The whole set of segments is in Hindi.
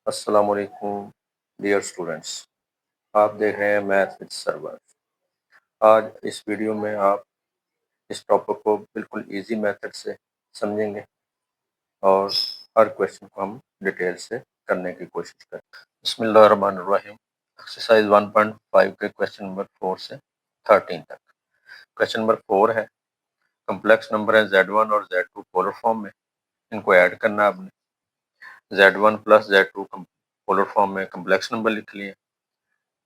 अस्सलाम वालेकुम डियर स्टूडेंट्स। आप देख रहे हैं मैथ विद सरवर। आज इस वीडियो में आप इस टॉपिक को बिल्कुल इजी मेथड से समझेंगे और हर क्वेश्चन को हम डिटेल से करने की कोशिश करें। बिस्मिल्लाहिर्रहमानिर्रहीम। एक्सरसाइज 1.5 के क्वेश्चन नंबर 4 से 13 तक। क्वेश्चन नंबर 4 है, कम्प्लेक्स नंबर है Z1 और Z2 पोलर फॉर्म में, इनको ऐड करना है आपने। Z1 plus Z2 polar form में कम्प्लेक्स नंबर लिख लिए।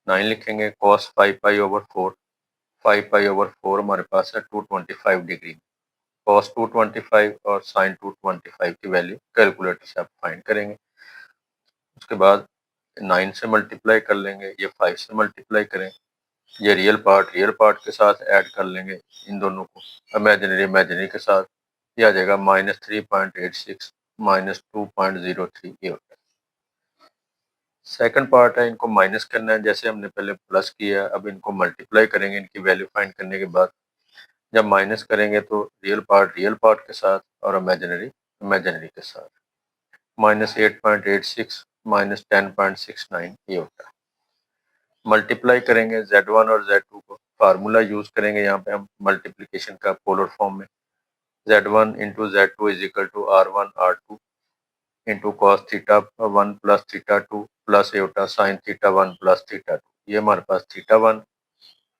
9 लिखेंगे, cos 5 pi over 4, 5 pi over 4 हमारे पास है 225 डिग्री। cos 225 और sin 225 की वैल्यू कैलकुलेटर से आप फाइंड करेंगे। उसके बाद 9 से मल्टीप्लाई कर लेंगे, ये 5 से मल्टीप्लाई करें, ये रियल पार्ट के साथ ऐड कर लेंगे इन दोनों को, इमेजिनरी के साथ, ये आ जाएगा -3.86 -2.03 ये होता है। सेकंड पार्ट है, इनको माइनस करना है, जैसे हमने पहले प्लस किया, अब इनको मल्टीप्लाई करेंगे इनकी वैल्यू फाइंड करने के बाद। जब माइनस करेंगे तो रियल पार्ट के साथ और इमेजिनरी के साथ, -8.86 -10.69 ये होता है। मल्टीप्लाई करेंगे Z1 और Z2 को, फार्मूला यूज करेंगे यहाँ पे हम मल्टीप्लिकेशन का पोलर फॉर्म में। Z1 into Z2 is equal to R1 R2 into cos theta 1 plus theta 2 plus iota sine theta 1 plus theta 2। ये हमारे पास थीटा 1,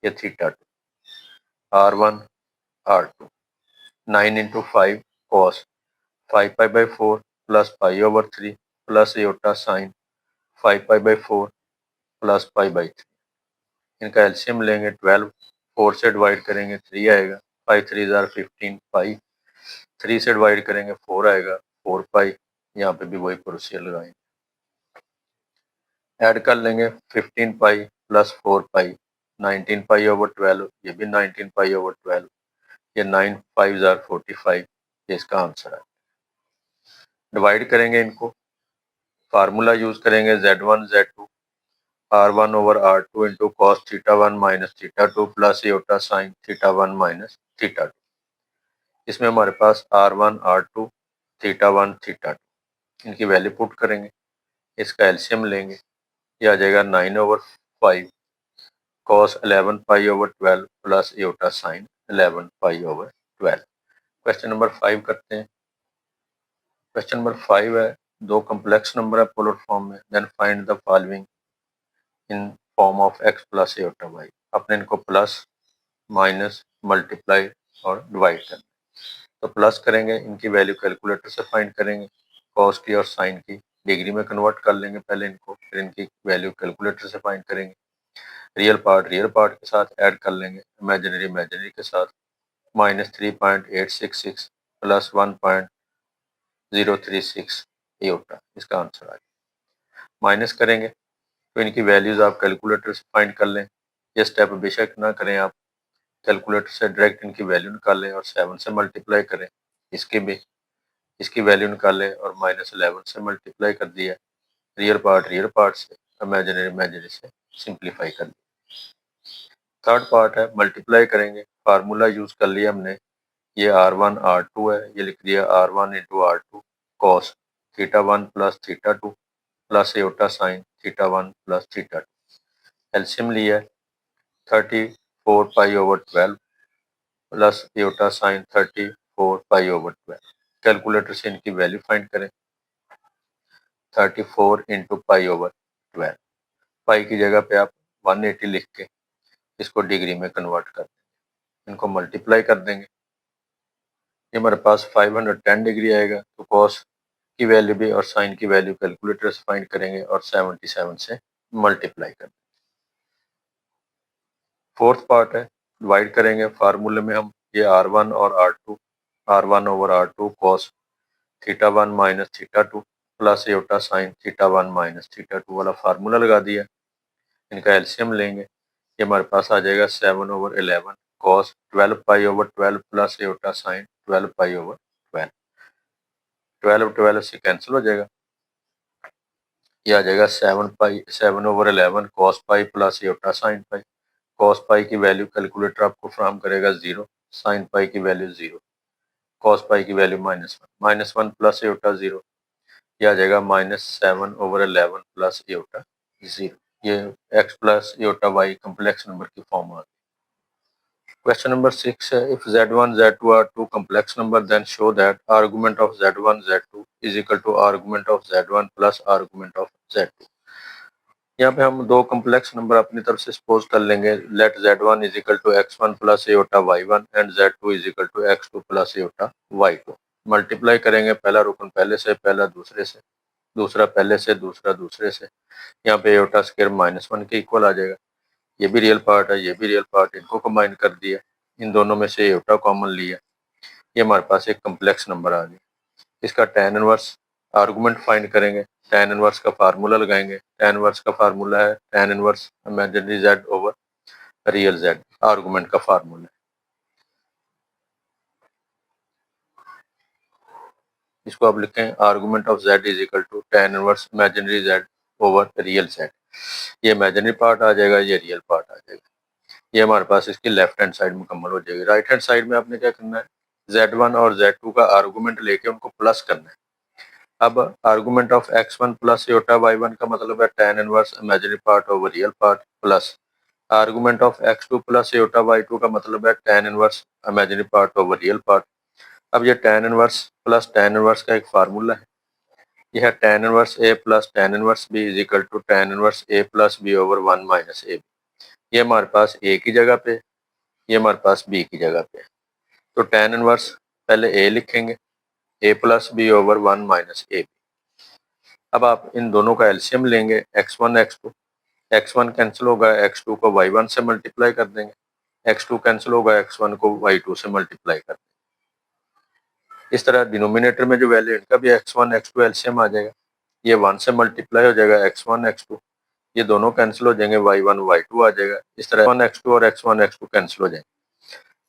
ये theta 2, R1 R2। 9 into 5 cos 5 pi by 4 plus pi over 3 plus iota sine 5 pi by 4 plus pi by 3। इनका एलसीएम लेंगे 12, 4 से डिवाइड करेंगे 3 आएगा, 5 3 जार 15 पाई, 3 से डिवाइड करेंगे 4 आएगा, 4 पाई, यहाँ पे भी वही प्रोसीजर लगाएंगे। ऐड कर लेंगे 15 पाई प्लस 4 पाई, 19 पाई ओवर 12, ये भी 19 पाई ओवर 12, ये 9 5 जार 45, ये इसका आंसर है। डिवाइड करेंगे इनको, फार्मूला यूज करेंगे Z1 Z2 R1 over R2 into cos theta 1 minus theta 2 plus iota sine theta 1 minus theta 2। इसमें हमारे पास R1 R2 थीटा 1 थीटा 2, इनकी वैल्यू पुट करेंगे, इसका एलसीएम लेंगे, ये आ जाएगा 9 over 5 cos 11 pi over 12 plus iota sine 11 pi over 12। Question number 5 करते हैं। क्वेश्चन नंबर 5 है, दो कम्प्लेक्स नंबर है पोलर फॉर्म में, then find the following in form of x plus iota y। अपने इनको प्लस माइनस मल्टीप्लाई और डिवाइड करना। तो प्लस करेंगे, इनकी वैल्यू कैलकुलेटर से फाइंड करेंगे, कॉस की और साइन की डिग्री में कन्वर्ट कर लेंगे पहले इनको, फिर इनकी वैल्यू कैलकुलेटर से फाइंड करेंगे। रियल पार्ट के साथ ऐड कर लेंगे, इमेजिनरी के साथ, -3.866 प्लस 1.036 ये होता है, इसका आंसर आ गया। माइनस करेंगे तो इनकी वैल्यूज आप कैलकुलेटर से फाइंड कर लें, ये स्टेप बेशक ना करें आप, कैलकुलेटर से डायरेक्ट इनकी वैल्यू निकाल लें और 7 से मल्टीप्लाई करें, इसके भी इसकी वैल्यू निकालें और -11 से मल्टीप्लाई कर दिया, रियल पार्ट से, इमेजिनरी से सिंप्लीफाई कर दिया। थर्ड पार्ट है, मल्टीप्लाई करेंगे, फार्मूला यूज कर लिया हमने, ये R1 R2 है, ये लिख दिया R1 into R2 cos theta 1 plus theta 2 plus iota sine theta 1 plus theta 2। LCM लिया 34 pi over 12 plus iota sine 34 pi over 12। Calculator से इनकी वैल्यू फाइंड करें, 34 इंटू पाई ओवर 12, पाई की जगह पे आप 180 लिख के इसको डिग्री में कन्वर्ट कर देंगे, इनको मल्टीप्लाई कर देंगे, ये हमारे पास 510 डिग्री आएगा। तो कॉस की वैल्यू भी और साइन की वैल्यू कैलकुलेटर से फाइंड करेंगे और 77 से मल्टीप्लाई कर देंगे। फोर्थ पार्ट है, डिवाइड करेंगे, फार्मूले में हम ये R1 और R2, R1 over R2 cos theta 1 minus theta 2 plus iota sine theta 1 minus theta 2 वाला फार्मूला लगा दिया। इनका एलसीएम लेंगे, ये हमारे पास आ जाएगा 7 ओवर 11 कॉस 12 पाई ओवर 12 प्लस एटा साइन 12 पाई ओवर 12। 12 से कैंसिल हो जाएगा, ये आ जाएगा 7 over 11 cos pi plus iota sine pi. Cos pi की वैल्यू कैलकुलेटर आपको फ्राहम करेगा 0, साइन पाई की वैल्यू 0, कॉस पाई की वैल्यू -1 प्लस एटा 0, ये आ जाएगा -7/11 प्लस एटा 0। ये x plus iota y complex number की फॉर्म आ गई। Question number 6 है if z1 z2 are two complex number then show that argument of z1 z2 is equal to argument of z1 plus argument of z2। यहाँ पे हम दो कम्प्लेक्स नंबर अपनी तरफ से सपोज कर लेंगे। Let z1 is equal to x1 plus eta y1 and z2 is equal to x2 plus eta y2। Multiply करेंगे पहला रुकन पहले से, पहला दूसरे से, दूसरा पहले से, दूसरा दूसरे से। यहाँ पे एटा स्क्वायर -1 के इक्वल आ जाएगा। ये भी रियल पार्ट है, ये भी रियल पार्ट, इनको कंबाइन कर दिया, इन दोनों में से एटा कॉमन लिया, ये हमारे पास एक कम्प्लेक्स नंबर आ गया। इसका tan इनवर्स आर्गुमेंट फाइंड करेंगे, tan इनवर्स का फार्मूला लगाएंगे। tan इनवर्स का फार्मूला है tan inverse imaginary z over real z, argument का फार्मूला है। इसको आप लिखें argument of z is equal to tan inverse imaginary z over real z। ये इमेजिनरी पार्ट आ जाएगा, ये रियल पार्ट आ जाएगा। ये हमारे पास इसकी लेफ्ट हैंड साइड मुकम्मल हो जाएगी। राइट हैंड साइड में आपने क्या करना है, z1 और z2 का आर्गुमेंट लेके उनको प्लस करना है। अब argument of x1 plus eta y1 का मतलब है tan inverse imaginary part over real part, plus argument of x2 plus eta y2 का मतलब है tan inverse imaginary part over real part. अब ये tan inverse plus tan inverse का एक फार्मूला है, यह है tan inverse a plus tan inverse b is equal to tan inverse a plus b over 1 minus a। ये हमारे पास a की जगह पे, ये हमारे पास b की जगह पे। तो tan इनवर्स पहले a लिखेंगे, a plus b over 1 minus a. अब आप इन दोनों का एलसीएम लेंगे, x1 x2, x1 कैंसिल होगा, x2 को y1 से मल्टीप्लाई कर देंगे, x2 कैंसिल होगा, x1 को y2 से मल्टीप्लाई कर देंगे। इस तरह डिनोमिनेटर में जो वैल्यू इनका भी x1 x2 एलसीएम आ जाएगा, ये 1 से मल्टीप्लाई हो जाएगा x1 x2, ये दोनों कैंसिल हो जाएंगे, y1 y2 आ जाएगा। इस तरह x1 x2 और x1 x2 कैंसिल हो जाएंगे।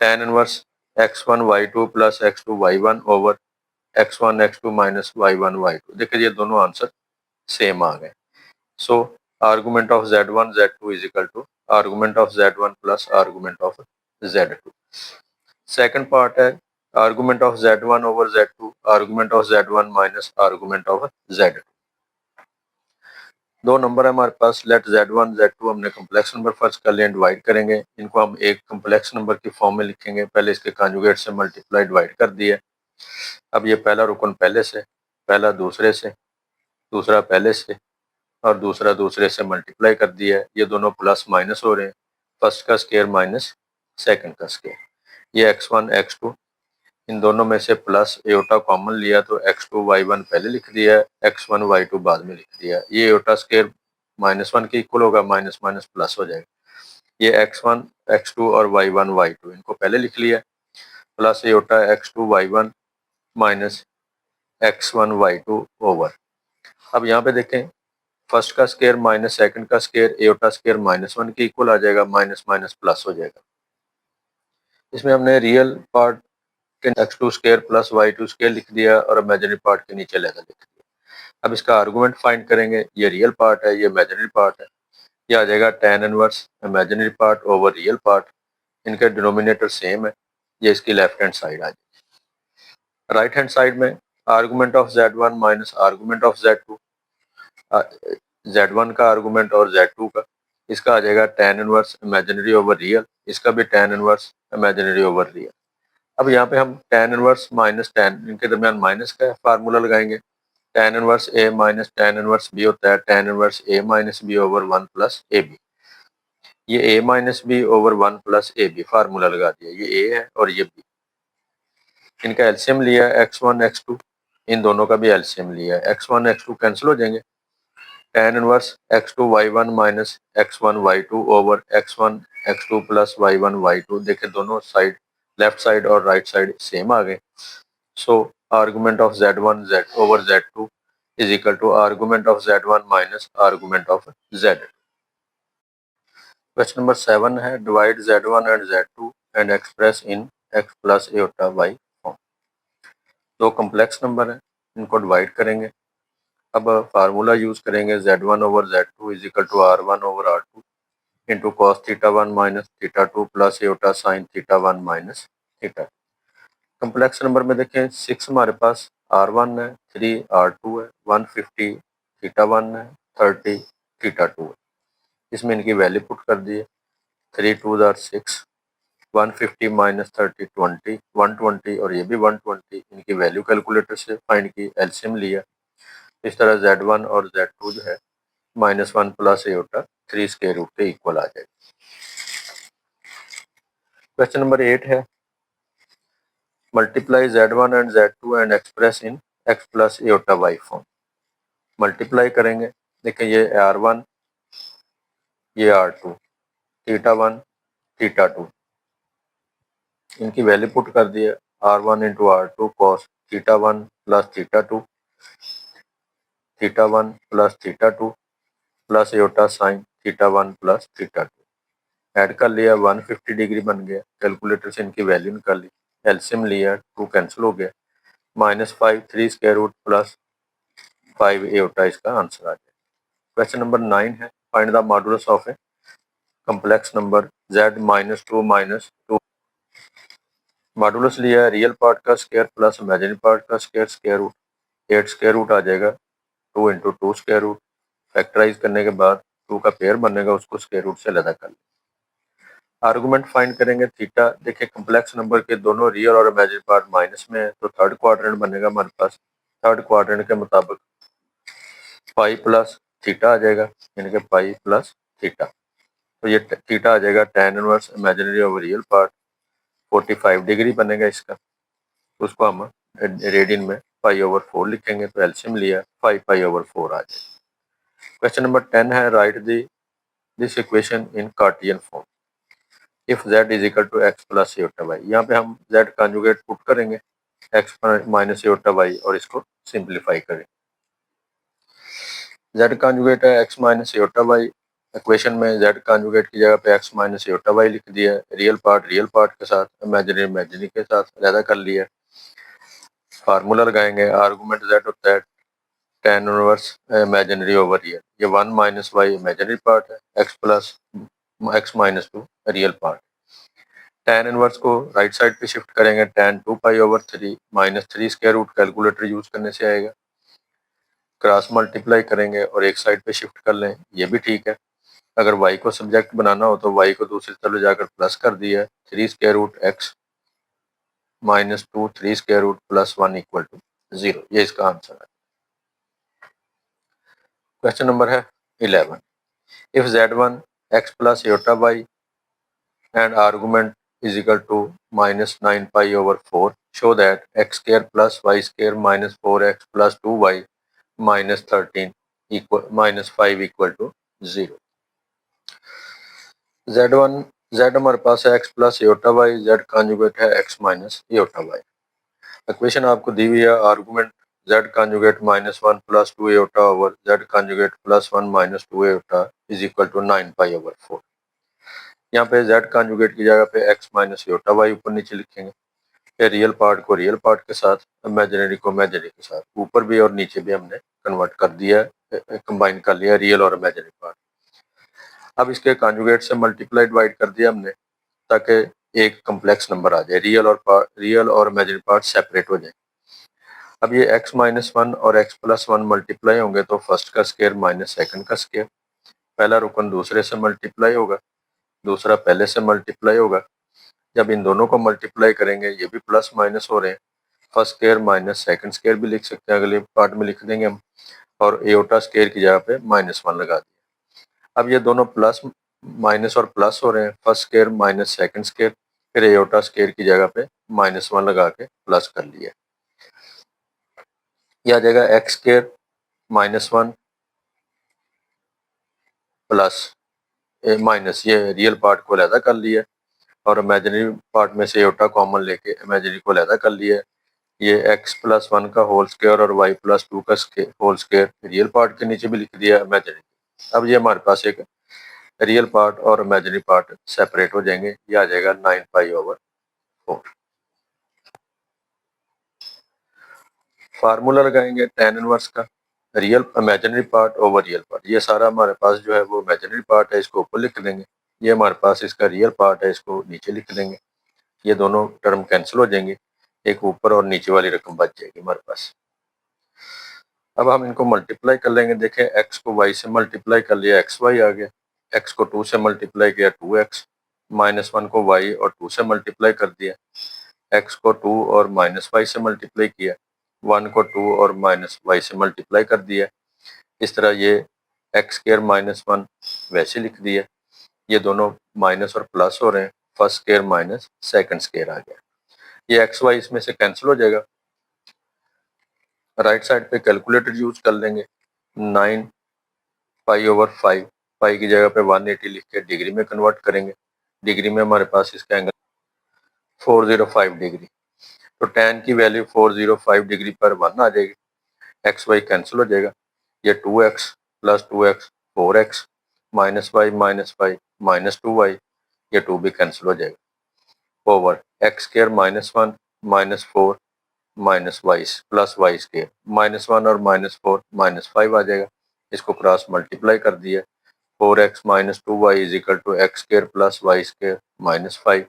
tan inverse x1 y2 plus x2 y1 over x1 x2 minus y1 y2। देखिए ये दोनों आंसर सेम आ गए। So argument of z1 z2 is equal to argument of z1 plus argument of z2। Second part है argument of z1 over z2, argument of z1 minus argument of z2। दो नंबर है हमारे पास, लेट z1 z2 हमने कम्प्लेक्स नंबर फर्स्ट कर लिया, डिवाइड करेंगे इनको, हम एक कम्प्लेक्स नंबर की फॉर्म में लिखेंगे। पहले इसके कॉन्जुगेट से मल्टीप्लाई डिवाइड कर दिया। अब ये पहला रुकन पहले से, पहला दूसरे से, दूसरा पहले से और दूसरा दूसरे से मल्टीप्लाई कर दिया है। ये दोनों प्लस माइनस हो रहे हैं, फर्स्ट का स्क्वायर माइनस सेकंड का स्क्वायर। ये x1 x2, इन दोनों में से प्लस एटा कॉमन लिया तो x2 y1 पहले लिख दिया है, x1 y2 बाद में लिख दिया। ये एटा स्क्वायर -1 के इक्वल होगा, माइनस माइनस प्लस हो जाएगा। ये x1 x2 और y1 y2 इनको पहले लिख लिया, plus iota x2 y1 minus x1 y2 over. अब यहाँ पे देखें, फर्स्ट का स्क्वायर माइनस सेकंड का स्क्वायर, एटा स्क्वायर -1 के इक्वल आ जाएगा, माइनस माइनस प्लस हो जाएगा। इसमें हमने रियल पार्ट के x2 square plus y2 square लिख दिया और इमेजिनरी पार्ट के नीचे लेकर लिख दिया। अब इसका आर्गुमेंट फाइंड करेंगे, ये रियल पार्ट है, ये इमेजिनरी पार्ट है। ये आ जाएगा tan inverse imaginary part over real part, इनका डिनोमिनेटर सेम है, ये इसकी लेफ्ट हैंड साइड आ जाएगी। राइट हैंड साइड में argument of z1 minus argument of z2, z1 का आर्गुमेंट और z2 का, इसका आ जाएगा tan inverse imaginary over real, इसका भी tan inverse imaginary over real. अब यहाँ पे हम tan इनवर्स माइनस tan, इनके दरमियान माइनस का फार्मूला लगाएंगे। tan inverse a minus tan inverse b होता है tan inverse a minus b over 1 plus a b. ये a minus b over 1 plus a b formula लगा दिया, ये a है और ये b। इनका एलसीएम लिया x1 x2, इन दोनों का भी एलसीएम लिया, x1 x2 कैंसिल हो जाएंगे। tan inverse x2 y1 minus x1 y2 over x1 x2 plus y1 y2। देखे दोनों साइड, लेफ्ट साइड और राइट साइड सेम आ गए। So argument of z1 z over z2 is equal to argument of z1 minus argument of z2। Question number 7 है divide z1 and z2 and express in x plus iota y form. दो कम्प्लेक्स नंबर है, इनको डिवाइड करेंगे। अब फार्मूला यूज करेंगे, z1 over z2 is equal to r1 over r2 into cos theta 1 minus theta 2 plus iota sine theta 1 minus theta. Complex number में देखें 6 हमारे पास R1 है, 3 R2 है, 150 θ1 है, 30 θ2 है। इसमें इनकी वैल्यू पुट कर दी है। 3 2 आर 6, 150 माइनस 30 20, 120 और ये भी 120। इनकी वैल्यू कैलकुलेटर से फाइंड की, एलसीएम लिया। इस तरह Z1 और Z2 जो है -1 प्लस एटा 3 स्क्वायर रूट के इक्वल आ जाएगा। क्वेश्चन नंबर 8 है, multiply Z1 and Z2 and express in x plus iota y form. Multiply करेंगे, देखिए ये R1, ये R2, θ1 θ2, इनकी वैल्यू पुट कर दी है। R1 into R2 cos θ1 plus θ2, θ1 plus θ2 plus iota sine θ1 plus θ2। Add कर लिया, 150 डिग्री बन गया। कैलकुलेटर से इनकी वैल्यू निकाली, एलसीएम लिया, 2 कैंसिल हो गया। -5 3 स्क्वायर रूट प्लस 5 एटा इसका आंसर आ जाएगा। क्वेश्चन नंबर 9 है, find the modulus of a complex number z -2 modulus लिया है रियल पार्ट का स्क्वायर प्लस इमेजिनरी पार्ट का square, square root 8 square root आ जाएगा। 2 इंटू 2 स्क्वायर रूट, फैक्टराइज करने के बाद 2 का पेयर बनेगा, उसको स्क्वायर रूट से अलग कर लें। आर्गुमेंट फाइंड करेंगे थीटा। देखिए कॉम्प्लेक्स नंबर के दोनों रियल और इमेजिनरी पार्ट माइनस में है, तो थर्ड क्वाड्रेंट बनेगा हमारे पास। थर्ड क्वाड्रेंट के मुताबिक पाई प्लस थीटा आ जाएगा, यानी कि पाई प्लस थीटा। तो ये थीटा आ जाएगा tan inverse imaginary over real part, 45 degree बनेगा इसका। उसको हम रेडियन में π/4 लिखेंगे, तो एलसीएम लिया 5 π/4 आ जाएगा। क्वेश्चन नंबर 10 है, write this equation in Cartesian form if z is equal to x plus iota y। यहाँ पे हम z कॉन्जुगेट पुट करेंगे x माइनस एटा y और इसको सिंप्लीफाई करेंगे। z कॉन्जुगेट है x minus iota y, equation में z कॉन्जुगेट की जगह पे x माइनस एटा y लिख दिया। रियल पार्ट के साथ, इमेजिनरी के साथ अलग कर लिया। फार्मूला लगाएंगे, आर्गुमेंट z होता है tan inverse imaginary over real. ये 1 माइनस वाई इमेजिनरी पार्ट है, x plus x minus 2 real part. tan inverse को राइट साइड पे शिफ्ट करेंगे, tan 2 π/3 minus 3 square root calculator use करने से आएगा। क्रॉस मल्टीप्लाई करेंगे और एक साइड पे शिफ्ट कर लें, ये भी ठीक है। अगर y को सब्जेक्ट बनाना हो तो y को दूसरी तरफ जाकर प्लस कर दिया, 3 square root x minus 2 3 square root plus 1 equal to 0। ये इसका आंसर है। क्वेश्चन नंबर है 11, if z1 x plus iota y and argument is equal to -9 π/4, show that x square plus y square minus 4x plus 2y minus 13 equal minus 5 equal to 0। z हमारे पास है x plus iota y, z conjugate है x minus iota y। Equation आपको दी हुई है, argument z conjugate -1 plus 2 Etah over z conjugate plus 1 minus 2 Etah is equal to 9 π/4। यहाँ पे z कॉन्जुगेट की जगह पे x माइनस एटा y ऊपर नीचे लिखेंगे, फिर रियल पार्ट को रियल पार्ट के साथ, इमेजिनरी को इमेजिनरी के साथ, ऊपर भी और नीचे भी हमने कन्वर्ट कर दिया है, कंबाइन कर लिया रियल और इमेजिनरी पार्ट। अब इसके कॉन्जुगेट से मल्टीप्लाई डिवाइड कर दिया हमने, ताकि एक कम्प्लेक्स नंबर आ जाए, रियल और इमेजिनरी पार्ट सेपरेट हो जाए। अब ये x माइनस 1 और x प्लस 1 मल्टीप्लाई होंगे तो फर्स्ट का स्क्वायर माइनस सेकंड का स्क्वायर, पहला रुकन दूसरे से मल्टीप्लाई होगा, दूसरा पहले से मल्टीप्लाई होगा। जब इन दोनों को मल्टीप्लाई करेंगे, ये भी प्लस माइनस हो रहे हैं, first square minus second square भी लिख सकते हैं, अगले पार्ट में लिख देंगे हम, और एटा स्क्वायर की जगह पे -1 लगा दिया। अब ये दोनों प्लस माइनस और प्लस हो रहे हैं, first square minus second square, फिर एटा स्क्वायर की जगह पे -1 लगा के प्लस कर लिया। यह आ जाएगा एक्स स्क्वायर -1 प्लस माइनस, ये रियल पार्ट को अलहदा कर लिया और इमेजिनरी पार्ट में से एटा कॉमन लेके इमेजिनरी को अलहदा कर लिया। ये x प्लस 1 का होल स्क्वायर और y प्लस 2 का होल स्क्वायर रियल पार्ट के नीचे भी लिख दिया इमेजिनरी। अब ये हमारे पास एक रियल पार्ट और इमेजिनरी पार्ट सेपरेट हो जाएंगे, ये आ जाएगा 9 π/4। फार्मूला लगाएंगे tan इनवर्स का, real imaginary part over real part. ये सारा हमारे पास जो है वो इमेजिनरी पार्ट है, इसको ऊपर लिख देंगे। ये हमारे पास इसका रियल पार्ट है, इसको नीचे लिख देंगे। ये दोनों टर्म कैंसिल हो जाएंगे, एक ऊपर और नीचे वाली रकम बच जाएगी हमारे पास। अब हम इनको मल्टीप्लाई कर लेंगे। देखें x को y से मल्टीप्लाई कर लिया xy आ गया, x को 2 से मल्टीप्लाई किया 2x, -1 को y और 2 से मल्टीप्लाई कर दिया, x को 2 और -y से मल्टीप्लाई किया, 1 को 2 और -y से मल्टीप्लाई कर दिया। इस तरह ये x स्क्वायर -1 वैसे लिख दिया, ये दोनों माइनस और प्लस हो रहे हैं, first square minus second square आ गया। ये एक्स वाई इसमें से कैंसिल हो जाएगा। राइट साइड पे कैलकुलेटर यूज कर लेंगे, 9 पाई/5, पाई की जगह पे 180 लिख के डिग्री में कन्वर्ट करेंगे। डिग्री में हमारे पास इसका एंगल 405 डिग्री, तो tan की वैल्यू 405 डिग्री पर 1 आ जाएगी। एक्स वाई कैंसिल हो जाएगा, ये 2x plus 2x 4x -y -y -2y, ये 2 भी कैंसिल हो जाएगा over x square -1 -4 -y plus y square, -1 और -4 -5 आ जाएगा। इसको क्रॉस मल्टीप्लाई कर दिया, 4x -2y is equal to x square plus y square -5,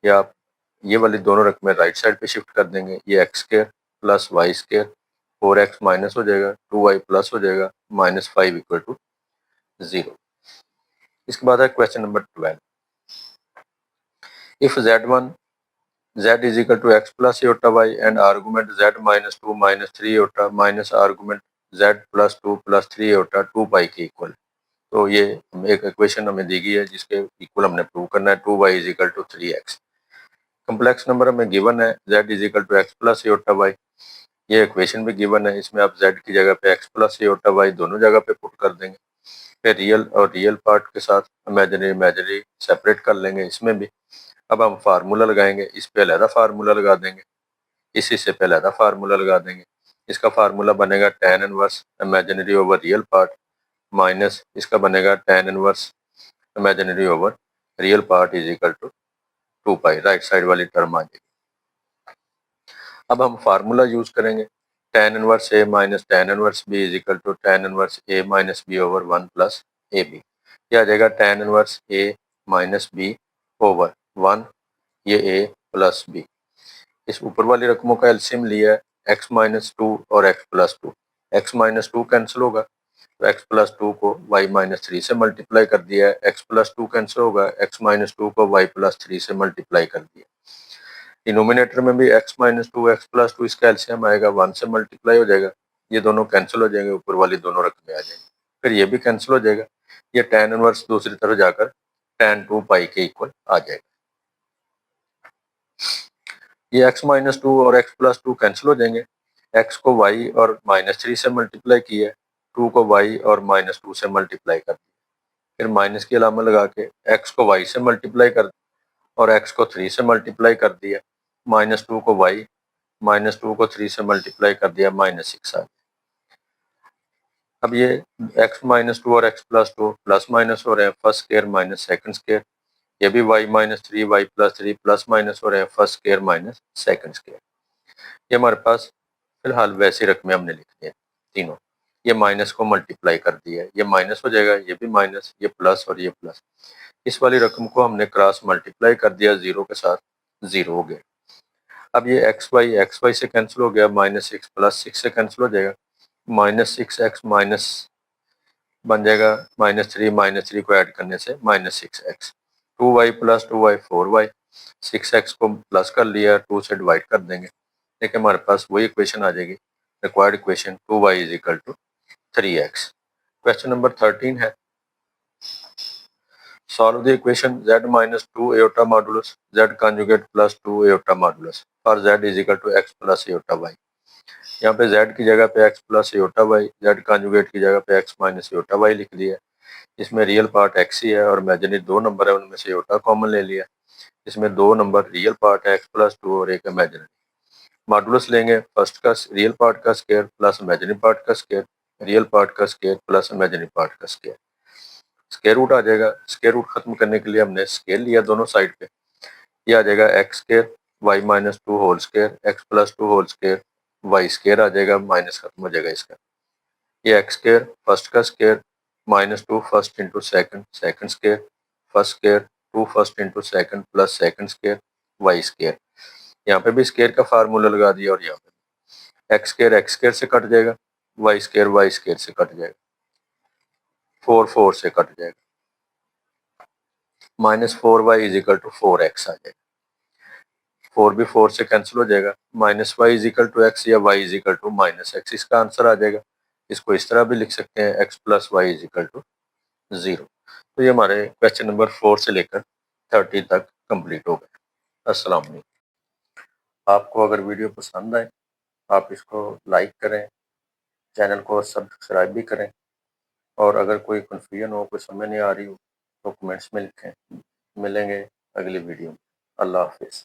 या आप ये वाली दोनों रकमें राइट साइड पे शिफ्ट कर देंगे। ये x square plus y square, 4x minus हो जाएगा, 2y प्लस हो जाएगा, -5 इक्वल टू 0। इसके बाद है question number 12। If z1 z is equal to x plus iota y and argument z minus 2 minus 3 iota minus argument z plus 2 plus 3 iota 2 pi के इक्वल। तो ये एक इक्वेशन हमें दी गई है जिसके इक्वल हमने प्रूव करना है, 2y is equal to 3x। Complex number हमें गिवन है, z is equal to x plus iota y, ये इक्वेशन भी गिवन है। इसमें आप z की जगह पे x plus iota y दोनों जगह पे पुट कर देंगे, फिर रियल और रियल पार्ट के साथ इमेजिनरी सेपरेट कर लेंगे इसमें भी। अब हम फार्मूला लगाएंगे, इस पे अलहदा फार्मूला लगा देंगे, इस हिस्से पे अलहदा फार्मूला लगा देंगे। इसका फार्मूला बनेगा tan inverse imaginary over real part minus इसका बनेगा tan inverse imaginary over real part is equal to 2 pi, right side वाली टर्म आ जाएगी। अब हम फार्मूला यूज करेंगे, tan inverse a minus tan inverse b is equal to tan inverse a minus b over 1 plus a b. यह आ जाएगा tan inverse a minus b over 1, ये a प्लस b। इस ऊपर वाली रकमों का एलसीएम लिया है, x माइनस 2 और x plus 2, x minus 2 cancel होगा तो x प्लस 2 को y माइनस 3 से मल्टीप्लाई कर दिया है, x प्लस 2 कैंसिल होगा, x माइनस 2 को y प्लस 3 से मल्टीप्लाई कर दिया। डिनोमिनेटर में भी x माइनस 2 x प्लस 2 इसका एलसीएम आएगा, 1 से मल्टीप्लाई हो जाएगा, ये दोनों कैंसिल हो जाएंगे, ऊपर वाली दोनों रकमें आ जाएंगी, फिर ये भी कैंसिल हो जाएगा, ये tan इनवर्स दूसरी तरफ जाकर tan 2 पाई के इक्वल आ जाएगा। ये x माइनस 2 और x प्लस 2 कैंसिल हो जाएंगे, x को y और -3 से मल्टीप्लाई किया, 2 को y और -2 से मल्टीप्लाई कर दिया, फिर माइनस की अलामत लगा के x को y से मल्टीप्लाई कर और x को 3 से मल्टीप्लाई कर दिया, -2 को y -2 को 3 से मल्टीप्लाई कर दिया, -6 आ गया। अब ये x माइनस 2 और x प्लस 2 प्लस माइनस हो रहे हैं, first square minus second square, ये भी y minus 3 y plus 3 plus minus हो रहे हैं, first square minus second square. ये हमारे पास फिलहाल वैसी रकमें हमने लिखनी है तीनों। ये माइनस को मल्टीप्लाई कर दिया है, ये माइनस हो जाएगा, ये भी माइनस, ये प्लस और ये प्लस। इस वाली रकम को हमने क्रॉस मल्टीप्लाई कर दिया, 0 के साथ 0 हो गया। अब ये एक्स वाई से कैंसिल हो गया, -6 प्लस 6 से कैंसिल हो जाएगा, -6x माइनस बन जाएगा -3 को ऐड करने से -6x, 2y plus 2y 4y, 6x को प्लस कर लिया, 2 से डिवाइड कर देंगे, देखिए हमारे पास वही इक्वेशन आ जाएगी, required equation 2y is equal to 3x। Question number 13 है, solve the equation z minus 2 iota modulus z conjugate plus 2 iota modulus for z is equal to x plus iota y। यहाँ पे z की जगह पे x plus iota y, z conjugate की जगह पे x माइनस एयोटा y लिख दिया। इसमें रियल पार्ट x ही है और इमेजिनरी 2 नंबर है, उनमें से एयोटा कॉमन ले लिया। इसमें 2 नंबर रियल पार्ट है, x प्लस 2 और एक इमेजिनरी। मॉडुलस लेंगे, फर्स्ट का रियल पार्ट का स्क्वायर प्लस इमेजिनरी पार्ट का स्क्वायर, रियल पार्ट का स्क्वायर प्लस इमेजिनरी पार्ट का स्क्वायर, स्क्वायर रूट आ जाएगा। स्क्वायर रूट खत्म करने के लिए हमने स्केल लिया दोनों साइड पे, ये आ जाएगा x square y minus 2 whole square x plus 2 whole square y square आ जाएगा, माइनस खत्म हो जाएगा इसका। ये एक्स स्क्वायर फर्स्ट का square -2 first into second second square first square 2 first into second plus second square y square. यहाँ पे भी स्क्वायर का फार्मूला लगा दिया और यहाँ पे एक्स स्क्वायर से कट जाएगा, वाई स्केयर से कट जाएगा, 4 से कट जाएगा, -4y is equal to 4x आ जाएगा। 4 भी 4 से कैंसिल हो जाएगा, -y is equal to x या y is equal to -x, इसका आंसर आ जाएगा। इसको इस तरह भी लिख सकते हैं, x plus y is equal to 0। तो ये हमारे क्वेश्चन नंबर 4 से लेकर 30 तक कंप्लीट हो गए। अस्सलाम वालेकुम। आपको अगर वीडियो पसंद आए आप इसको लाइक करें, चैनल को सब्सक्राइब भी करें, और अगर कोई कन्फ्यूजन हो, कोई समझ नहीं आ रही हो तो कमेंट्स में लिखें। मिलेंगे अगली वीडियो में। अल्लाह हाफिज़।